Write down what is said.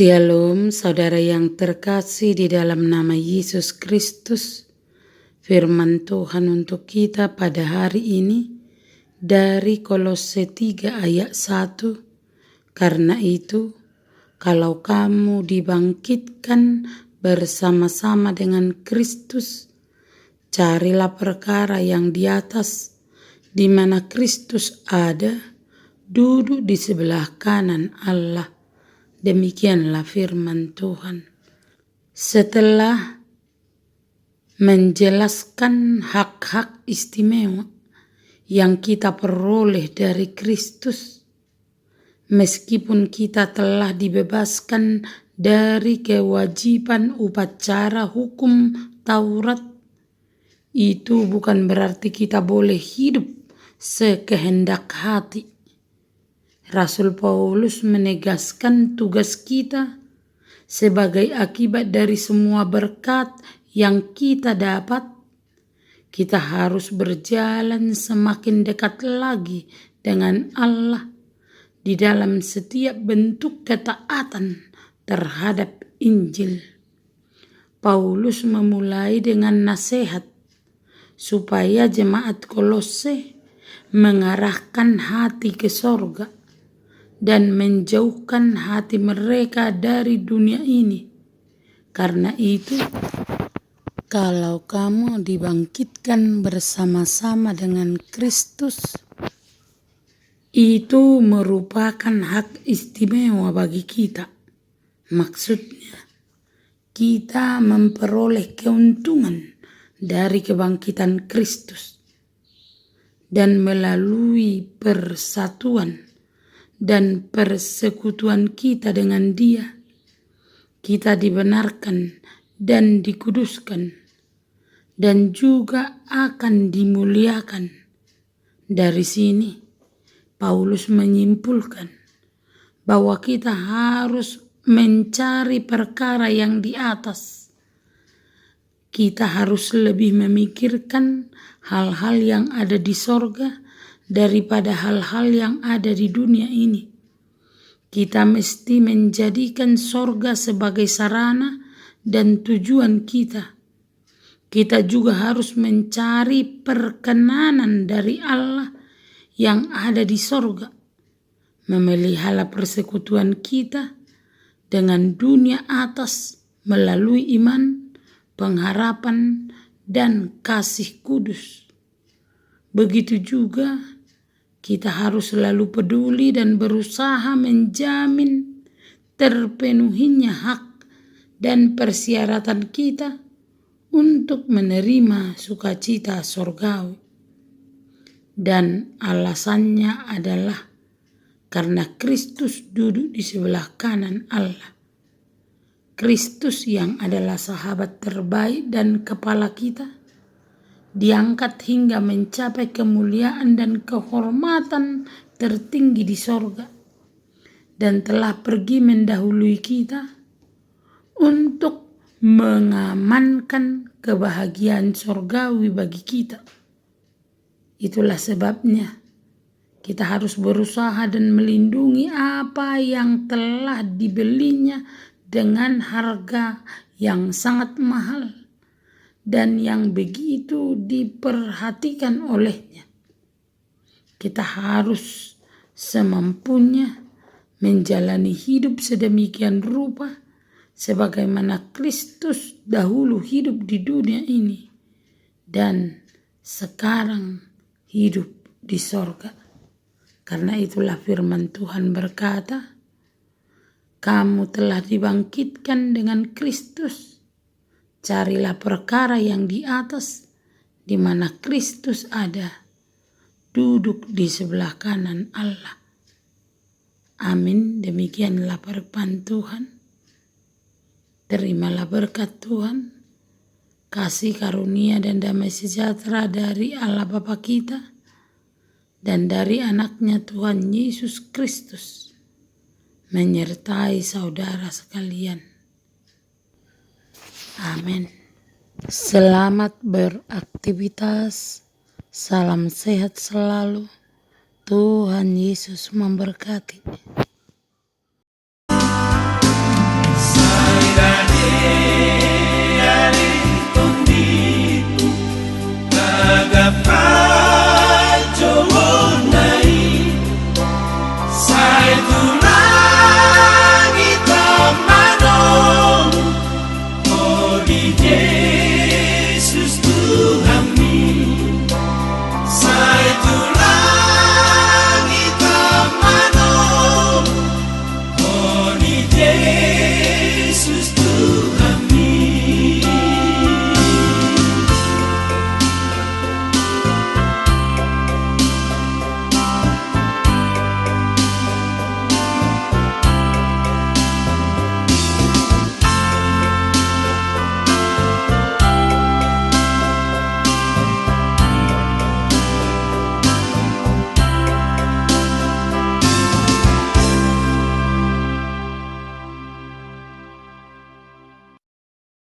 Shalom saudara yang terkasih di dalam nama Yesus Kristus. Firman Tuhan untuk kita pada hari ini dari Kolose 3 ayat 1. Karena itu, kalau kamu dibangkitkan bersama-sama dengan Kristus, carilah perkara yang di atas, di mana Kristus ada, duduk di sebelah kanan Allah. Demikianlah firman Tuhan. Setelah menjelaskan hak-hak istimewa yang kita peroleh dari Kristus, meskipun kita telah dibebaskan dari kewajiban upacara hukum Taurat, itu bukan berarti kita boleh hidup sekehendak hati. Rasul Paulus menegaskan tugas kita sebagai akibat dari semua berkat yang kita dapat. Kita harus berjalan semakin dekat lagi dengan Allah di dalam setiap bentuk ketaatan terhadap Injil. Paulus memulai dengan nasihat supaya jemaat Kolose mengarahkan hati ke sorga dan menjauhkan hati mereka dari dunia ini. Karena itu, kalau kamu dibangkitkan bersama-sama dengan Kristus, itu merupakan hak istimewa bagi kita. Maksudnya, kita memperoleh keuntungan dari kebangkitan Kristus. Dan melalui persatuan dan persekutuan kita dengan Dia, kita dibenarkan dan dikuduskan, dan juga akan dimuliakan. Dari sini, Paulus menyimpulkan bahwa kita harus mencari perkara yang di atas. Kita harus lebih memikirkan hal-hal yang ada di sorga daripada hal-hal yang ada di dunia ini. Kita mesti menjadikan sorga sebagai sarana dan tujuan kita. Kita juga harus mencari perkenanan dari Allah yang ada di sorga, memelihara persekutuan kita dengan dunia atas melalui iman, pengharapan, dan kasih kudus. Begitu juga kita harus selalu peduli dan berusaha menjamin terpenuhinya hak dan persyaratan kita untuk menerima sukacita sorgawi. Dan alasannya adalah karena Kristus duduk di sebelah kanan Allah. Kristus yang adalah sahabat terbaik dan kepala kita, diangkat hingga mencapai kemuliaan dan kehormatan tertinggi di sorga, dan telah pergi mendahului kita untuk mengamankan kebahagiaan sorgawi bagi kita. Itulah sebabnya kita harus berusaha dan melindungi apa yang telah dibelinya dengan harga yang sangat mahal dan yang begitu diperhatikan olehnya. Kita harus semampunya menjalani hidup sedemikian rupa sebagaimana Kristus dahulu hidup di dunia ini dan sekarang hidup di sorga. Karena itulah firman Tuhan berkata, kamu telah dibangkitkan dengan Kristus. Carilah perkara yang di atas, di mana Kristus ada, duduk di sebelah kanan Allah. Amin. Demikianlah firman Tuhan. Terimalah berkat Tuhan, kasih karunia dan damai sejahtera dari Allah Bapa kita dan dari anaknya Tuhan Yesus Kristus menyertai saudara sekalian. Amin. Selamat beraktivitas. Salam sehat selalu. Tuhan Yesus memberkati.